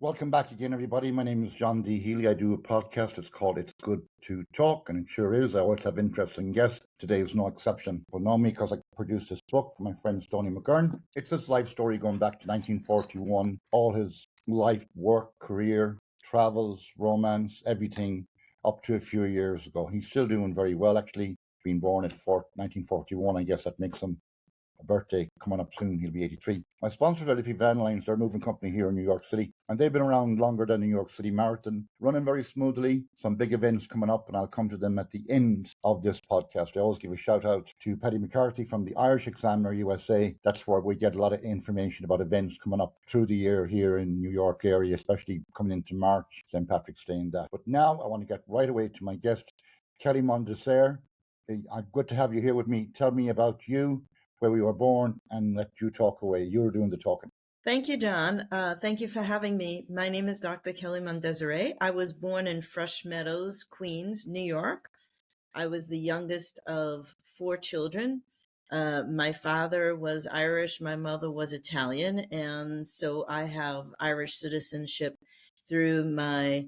Welcome back again, everybody. My name is John D. Healy. I do a podcast. It's called It's Good to Talk, and it sure is. I always have interesting guests. Today is no exception. You'll know me because I produced this book for my friend Stoney McGurn. It's his life story going back to 1941, all his life, work, career, travels, romance, everything up to a few years ago. He's still doing very well, actually. Being born at 1941, I guess that makes him a birthday coming up soon. He'll be 83. My sponsors are Liffey Van Lines. They're a moving company here in New York City, and they've been around longer than the New York City Marathon, running very smoothly. Some big events coming up, and I'll come to them at the end of this podcast. I always give a shout out to Paddy McCarthy from the Irish Examiner USA. That's where we get a lot of information about events coming up through the year here in New York area, especially coming into March, St. Patrick's Day and that. But now I want to get right away to my guest, Kelley Mondesire. Good to have you here with me. Tell me about you, where we were born, and let you talk away. You're doing the talking. Thank you, John. Thank you for having me. My name is Dr. Kelley Mondesire. I was born in Fresh Meadows, Queens, New York. I was the youngest of 4 children. My father was Irish, my mother was Italian, and so I have Irish citizenship through my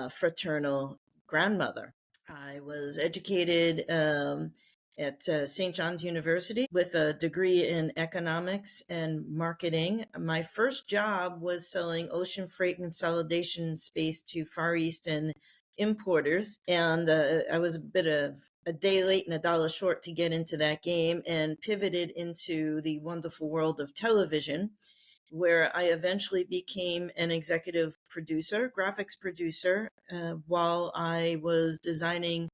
fraternal grandmother. I was educated at St. John's University with a degree in economics and marketing. My first job was selling ocean freight consolidation space to Far Eastern importers, and I was a bit of a day late and a dollar short to get into that game, and pivoted into the wonderful world of television, where I eventually became an executive producer, graphics producer, while I was designing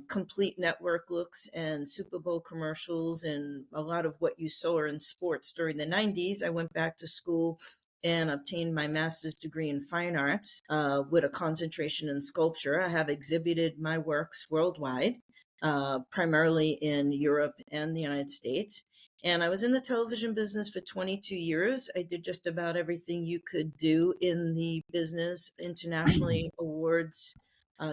complete network looks and Super Bowl commercials and a lot of what you saw in sports during the 90s. I went back to school and obtained my master's degree in fine arts with a concentration in sculpture. I have exhibited my works worldwide, primarily in Europe and the United States. And I was in the television business for 22 years. I did just about everything you could do in the business, internationally awards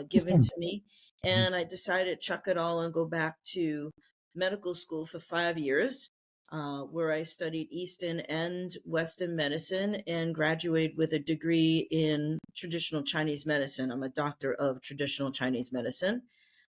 given to me. And I decided to chuck it all and go back to medical school for 5 years, where I studied Eastern and Western medicine and graduated with a degree in traditional Chinese medicine. I'm a doctor of traditional Chinese medicine.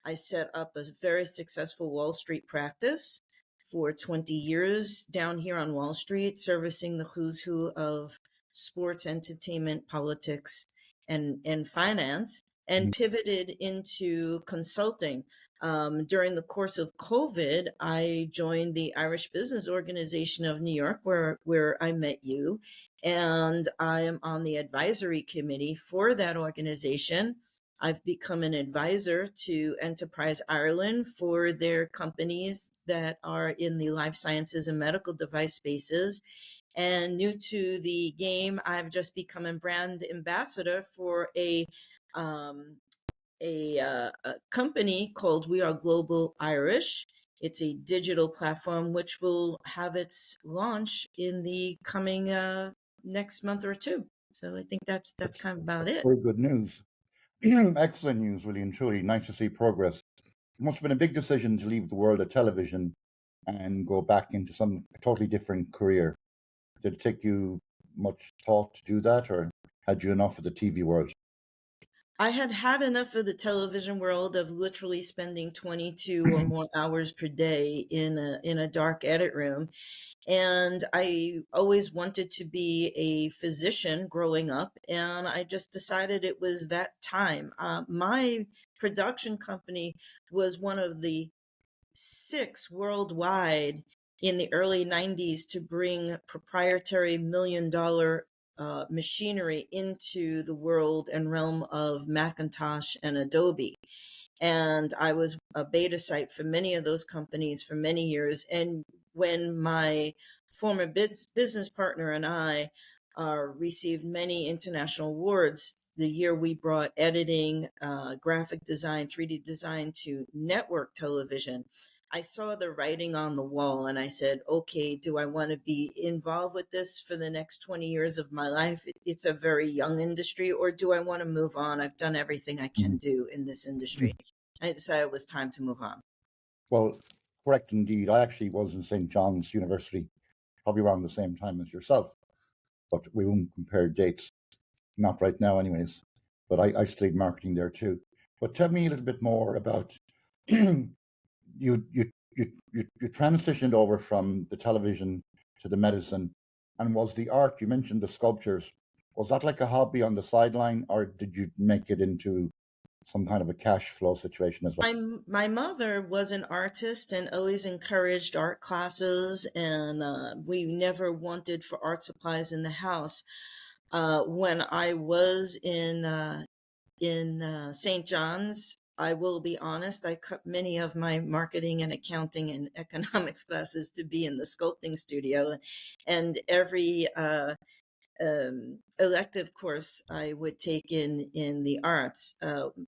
I set up a very successful Wall Street practice for 20 years down here on Wall Street, servicing the who's who of sports, entertainment, politics, and finance, and pivoted into consulting. During the course of COVID, I joined the Irish Business Organization of New York, where I met you, and I am on the advisory committee for that organization. I've become an advisor to Enterprise Ireland for their companies that are in the life sciences and medical device spaces. And new to the game, I've just become a brand ambassador for a company called We Are Global Irish. It's a digital platform which will have its launch in the coming next month or two. So I think that's kind of about it. Very good news. Excellent news, really and truly. Nice to see progress. It must have been a big decision to leave the world of television and go back into some totally different career. Did it take you much thought to do that, or had you enough of the TV world? I had had enough of the television world of literally spending 22 or more hours per day in a dark edit room. And I always wanted to be a physician growing up, and I just decided it was that time. My production company was one of the 6 worldwide in the early 90s to bring proprietary $1 million machinery into the world and realm of Macintosh and Adobe. And I was a beta site for many of those companies for many years. And when my former business partner and I received many international awards, the year we brought editing, graphic design, 3D design to network television, I saw the writing on the wall and I said, okay, do I want to be involved with this for the next 20 years of my life? It's a very young industry. Or do I want to move on? I've done everything I can do in this industry. I decided it was time to move on. Well, correct indeed. I actually was in St. John's University, probably around the same time as yourself, but we won't compare dates. not right now, anyways. But I studied marketing there too. But tell me a little bit more about you, you transitioned over from the television to the medicine, and was the art you mentioned the sculptures? Was that like a hobby on the sideline, or did you make it into some kind of a cash flow situation as well? My mother was an artist and always encouraged art classes, and we never wanted for art supplies in the house. When I was in St. John's, I will be honest, I cut many of my marketing and accounting and economics classes to be in the sculpting studio, and every elective course I would take in the arts.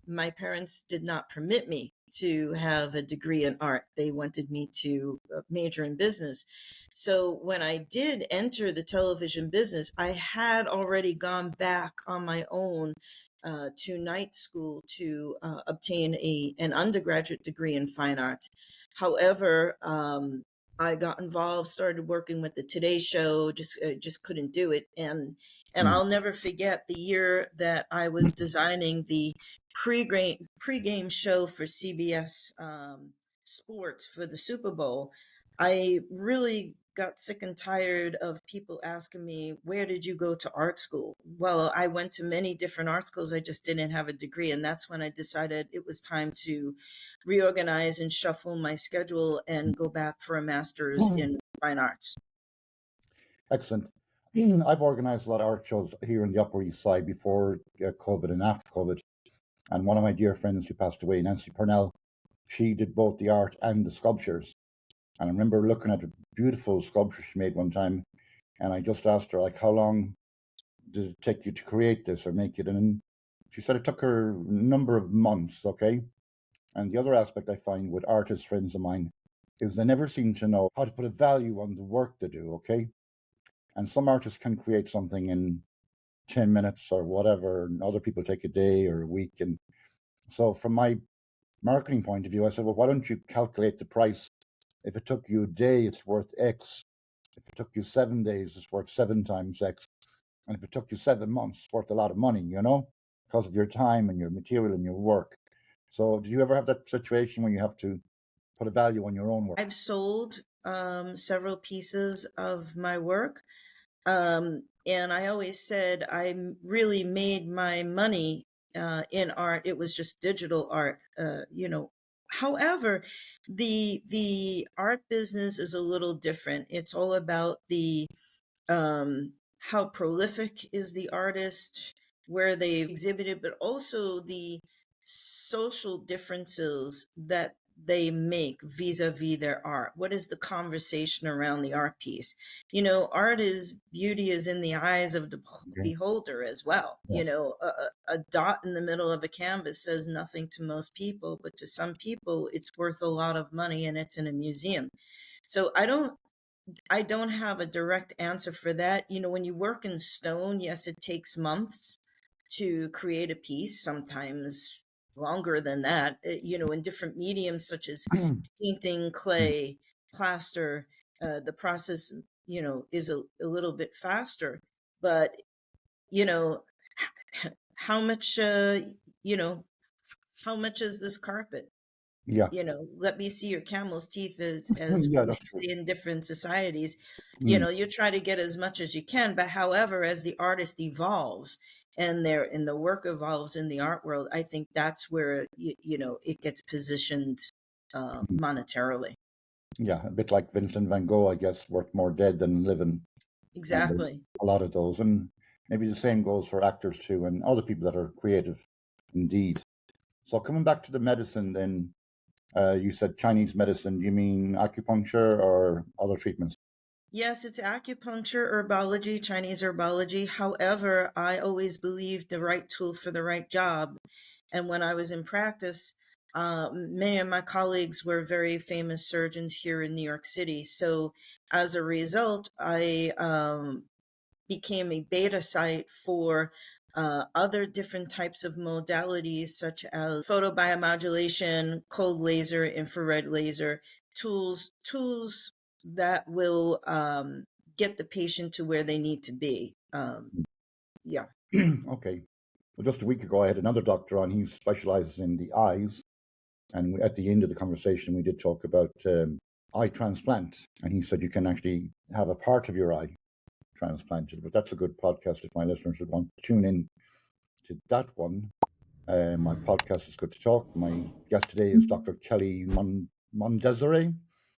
My parents did not permit me to have a degree in art. They wanted me to major in business. So when I did enter the television business, I had already gone back on my own to night school to obtain an undergraduate degree in fine arts. However, I got involved, started working with the Today Show, just couldn't do it, and Mm. I'll never forget the year that I was designing the pregame show for CBS Sports for the Super Bowl. I really got sick and tired of people asking me, "Where did you go to art school?" Well, I went to many different art schools. I just didn't have a degree, and that's when I decided it was time to reorganize and shuffle my schedule and go back for a master's in fine arts. Excellent. I've organized a lot of art shows here in the Upper East Side before COVID and after COVID. And one of my dear friends who passed away, Nancy Purnell, she did both the art and the sculptures. And I remember looking at a beautiful sculpture she made one time, and I just asked her, like, how long did it take you to create this or make it? And she said it took her a number of months, okay? And the other aspect I find with artist friends of mine is they never seem to know how to put a value on the work they do, okay? And some artists can create something in 10 minutes or whatever, and other people take a day or a week. And so, from my marketing point of view, I said, well, why don't you calculate the price? If it took you a day, it's worth X. If it took you 7 days, it's worth 7 times X. And if it took you 7 months, it's worth a lot of money, because of your time and your material and your work. So, do you ever have that situation when you have to put a value on your own work? I've sold several pieces of my work. And I always said really made my money in art. It was just digital art, However, the art business is a little different. It's all about the how prolific is the artist, where they've exhibited, but also the social differences that they make vis-a-vis their art. What is the conversation around the art piece? Art is beauty is in the eyes of the Okay. beholder as well. Yes. A dot in the middle of a canvas says nothing to most people, but to some people it's worth a lot of money and it's in a museum. So I don't have a direct answer for that. When you work in stone, yes, it takes months to create a piece, sometimes longer than that. In different mediums such as painting, clay, plaster, the process, is a little bit faster. But, you know, how much, you know, how much is this carpet? Yeah. Let me see your camel's teeth, as Yeah, we that's say true. in different societies. Mm. You try to get as much as you can, but however, as the artist evolves and the work evolves in the art world, I think that's where it gets positioned monetarily. Yeah, a bit like Vincent van Gogh, I guess, worth more dead than living. And Exactly. a lot of those. And maybe the same goes for actors too, and other people that are creative indeed. So coming back to the medicine, then you said Chinese medicine. Do you mean acupuncture or other treatments? Yes, it's acupuncture, herbology, Chinese herbology. However, I always believed the right tool for the right job. And when I was in practice, many of my colleagues were very famous surgeons here in New York City. So as a result, I became a beta site for other different types of modalities, such as photobiomodulation, cold laser, infrared laser, tools that will get the patient to where they need to be. Yeah. Okay. Well, just a week ago, I had another doctor on. He specializes in the eyes. And at the end of the conversation, we did talk about eye transplant. And he said you can actually have a part of your eye transplanted. But that's a good podcast if my listeners would want to tune in to that one. My podcast is Good to Talk. My guest today is Dr. Kelley Mondesire.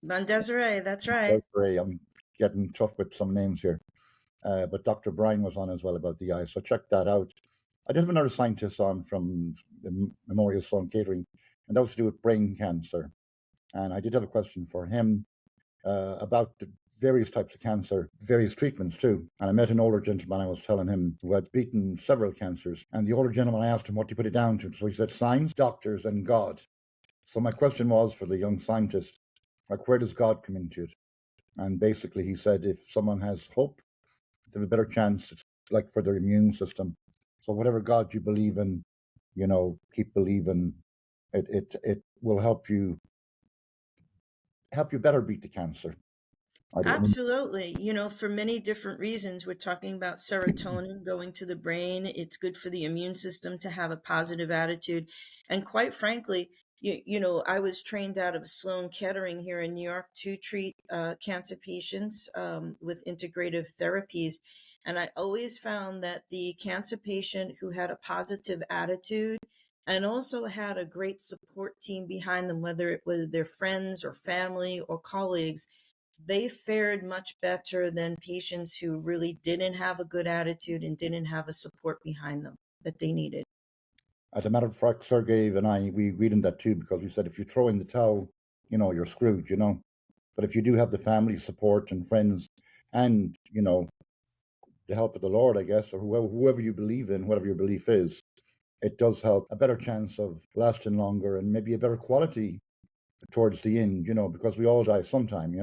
Mondesire, that's right. I'm getting tough with some names here. But Dr. Brian was on as well about the eye, so check that out. I did have another scientist on from the Memorial Sloan Kettering, and that was to do with brain cancer. And I did have a question for him about the various types of cancer, various treatments too. And I met an older gentleman, I was telling him, who had beaten several cancers. And the older gentleman, I asked him what he put it down to. So he said, science, doctors, and God. So my question was for the young scientist, like, where does God come into it? And basically he said, if someone has hope, they have a better chance. It's like for their immune system. So whatever God you believe in, keep believing. It will help you better beat the cancer. Absolutely. For many different reasons. We're talking about serotonin going to the brain. It's good for the immune system to have a positive attitude. And quite frankly, I was trained out of Sloan Kettering here in New York to treat cancer patients with integrative therapies. And I always found that the cancer patient who had a positive attitude and also had a great support team behind them, whether it was their friends or family or colleagues, they fared much better than patients who really didn't have a good attitude and didn't have a support behind them that they needed. As a matter of fact, Sergey and I, we agreed on that too, because we said if you throw in the towel, you're screwed, But if you do have the family support and friends and, the help of the Lord, I guess, or whoever you believe in, whatever your belief is, it does help a better chance of lasting longer and maybe a better quality towards the end, because we all die sometime,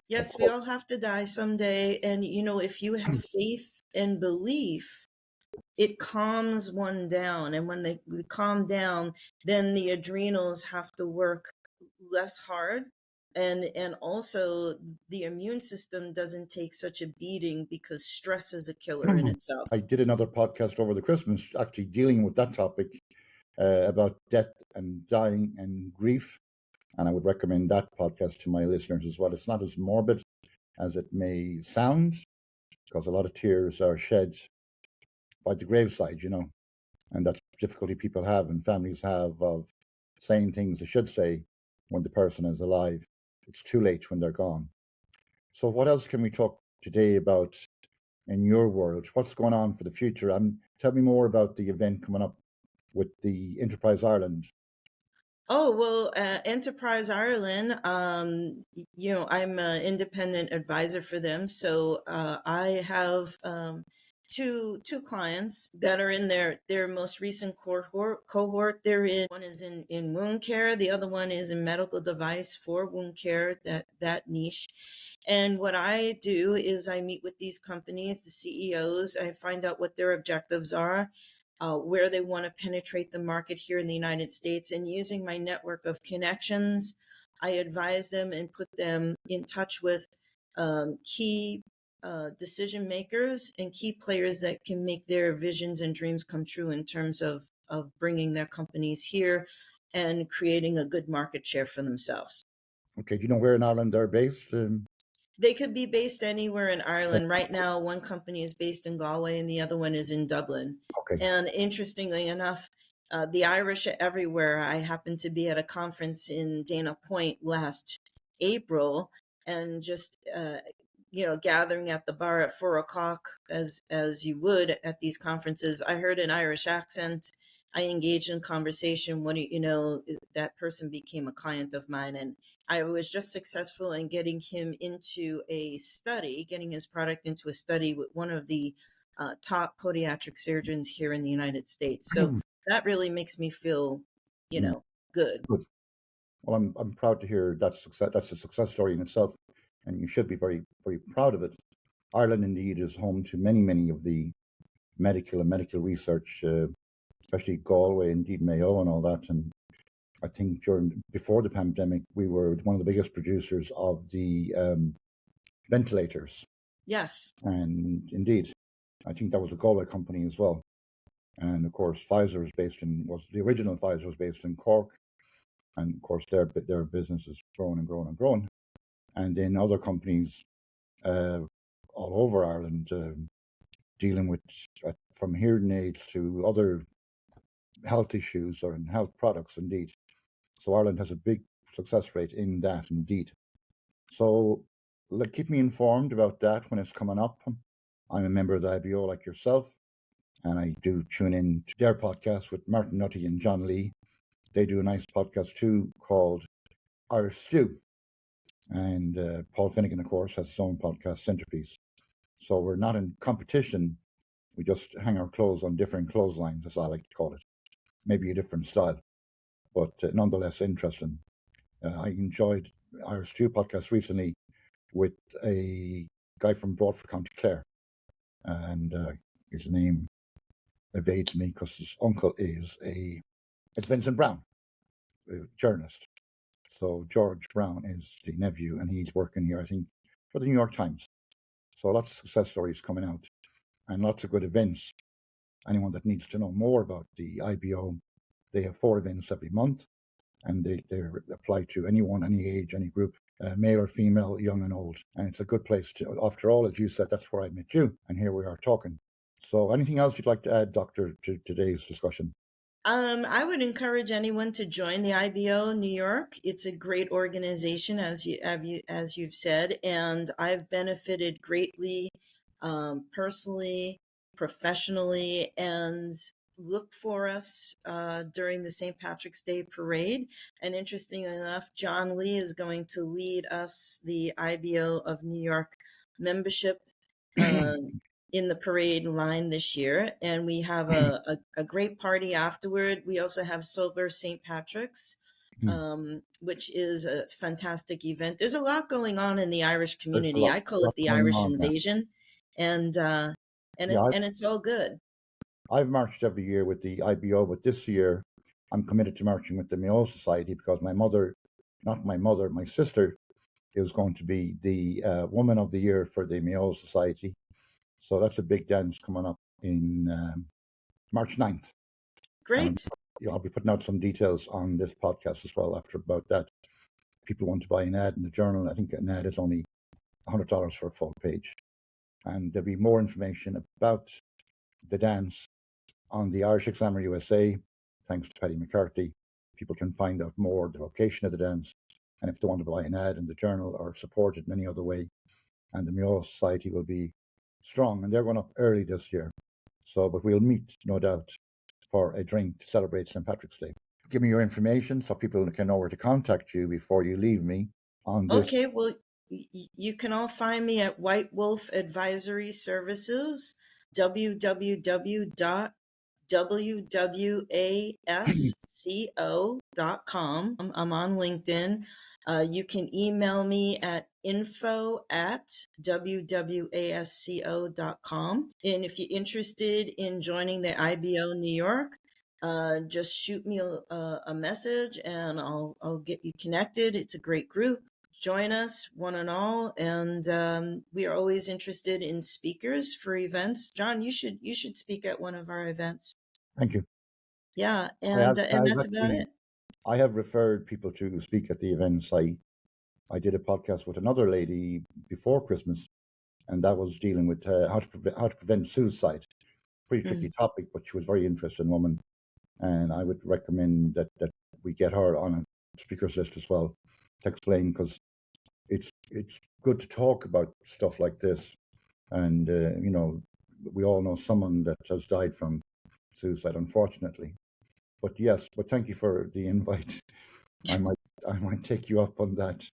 Yes, we all have to die someday. And, if you have faith and belief, it calms one down. And when they calm down, then the adrenals have to work less hard. And also the immune system doesn't take such a beating because stress is a killer in itself. I did another podcast over the Christmas actually dealing with that topic about death and dying and grief. And I would recommend that podcast to my listeners as well. It's not as morbid as it may sound, because a lot of tears are shed by the graveside, and that's difficulty people have and families have of saying things they should say when the person is alive. It's too late when they're gone. So what else can we talk today about in your world? What's going on for the future? Tell me more about the event coming up with the Enterprise Ireland. Oh, well, Enterprise Ireland, I'm an independent advisor for them. So I have two clients that are in their most recent cohort. One is in wound care. The other one is in medical device for wound care, that niche. And what I do is I meet with these companies, the CEOs. I find out what their objectives are, where they want to penetrate the market here in the United States. And using my network of connections, I advise them and put them in touch with key decision makers and key players that can make their visions and dreams come true in terms of bringing their companies here and creating a good market share for themselves. Okay, do you know where in Ireland they're based? They could be based anywhere in Ireland. Right now, one company is based in Galway and the other one is in Dublin. Okay. And interestingly enough, the Irish are everywhere. I happened to be at a conference in Dana Point last April, and just gathering at the bar at 4:00, as you would at these conferences. I heard an Irish accent. I engaged in conversation. That person became a client of mine, and I was just successful in getting him into a study, getting his product into a study with one of the top podiatric surgeons here in the United States. So that really makes me feel, good. Well, I'm proud to hear that success. That's a success story in itself, and you should be very, very proud of it. Ireland, indeed, is home to many of the medical research, especially Galway, indeed Mayo, and all that. And I think before the pandemic, we were one of the biggest producers of the ventilators. Yes. And indeed, I think that was a Galway company as well. And of course, the original Pfizer was based in Cork. And of course, their business has grown and grown and grown. And then other companies all over Ireland dealing with from hearing aids to other health issues or in health products, indeed. So Ireland has a big success rate in that, indeed. So keep me informed about that when it's coming up. I'm a member of the IBO like yourself, and I do tune in to their podcast with Martin Nutty and John Lee. They do a nice podcast too called Irish Stew. And Paul Finnegan, of course, has his own podcast, Centerpiece. So we're not in competition. We just hang our clothes on different clotheslines, as I like to call it. Maybe a different style, but nonetheless interesting. I enjoyed Irish Stew podcast recently with a guy from Broadford, County Clare. And his name evades me because his uncle is it's Vincent Brown, a journalist. So George Brown is the nephew, and he's working here, I think, for the New York Times. So lots of success stories coming out and lots of good events. Anyone that needs to know more about the IBO, they have 4 events every month, and they apply to anyone, any age, any group, male or female, young and old. And it's a good place to, after all, as you said, that's where I met you. And here we are talking. So anything else you'd like to add, Doctor, to today's discussion? I would encourage anyone to join the IBO New York. It's a great organization, as you've said, and I've benefited greatly, personally, professionally, and look for us during the St. Patrick's Day parade. And interestingly enough, John Lee is going to lead us, the IBO of New York membership, in the parade line this year, and we have a great party afterward. We also have Sober St. Patrick's, which is a fantastic event. There's a lot going on in the Irish community. I call it the going Irish on, yeah. invasion, and Yeah, it's all good. I've marched every year with the IBO, but this year I'm committed to marching with the Mayo Society because my sister is going to be the Woman of the Year for the Mayo Society. So that's a big dance coming up in March 9th. Great. I'll be putting out some details on this podcast as well after about that. If people want to buy an ad in the journal, I think an ad is only $100 for a full page. And there'll be more information about the dance on the Irish Examiner USA, thanks to Paddy McCarthy. People can find out more, the location of the dance, and if they want to buy an ad in the journal or support it in any other way. And the Mayo Society will be strong, and they're going up early this year. So, but we'll meet, no doubt, for a drink to celebrate St. Patrick's Day. Give me your information so people can know where to contact you before you leave me on this. Okay, well, you can all find me at White Wolf Advisory Services, www.wwasco.com. I'm on LinkedIn. You can email me at info@wwasco.com. And if you're interested in joining the IBO New York, just shoot me a message and I'll get you connected. It's a great group. Join us, one and all, and we are always interested in speakers for events. John, you should speak at one of our events. Thank you. Yeah, and that's about it. I have referred people to speak at the events. I did a podcast with another lady before Christmas, and that was dealing with how to prevent suicide. Pretty tricky topic, but she was a very interesting woman, and I would recommend that we get her on a speakers list as well to explain, because it's good to talk about stuff like this, and we all know someone that has died from suicide, unfortunately. But yes, but thank you for the invite. I might take you up on that.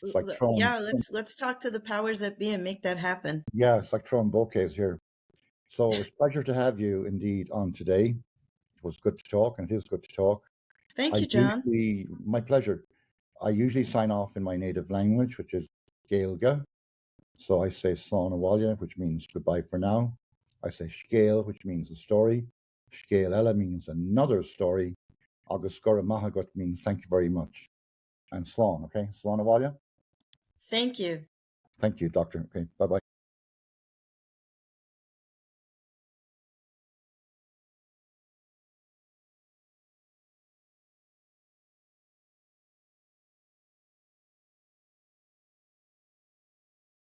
It's like throwing, yeah, let's talk to the powers that be and make that happen. Yeah, it's like throwing bouquets here. So it's a pleasure to have you indeed on today. It was good to talk, and it is good to talk. Thank you, John. My pleasure. I usually sign off in my native language, which is Gaelga. So I say Slán Abhaile, which means goodbye for now. I say Scéal, which means a story. Scéal Ella means another story. Agus Gora Mahagut means thank you very much. And Slán, okay? Slán Abhaile? Thank you. Thank you, Doctor. Okay, bye-bye.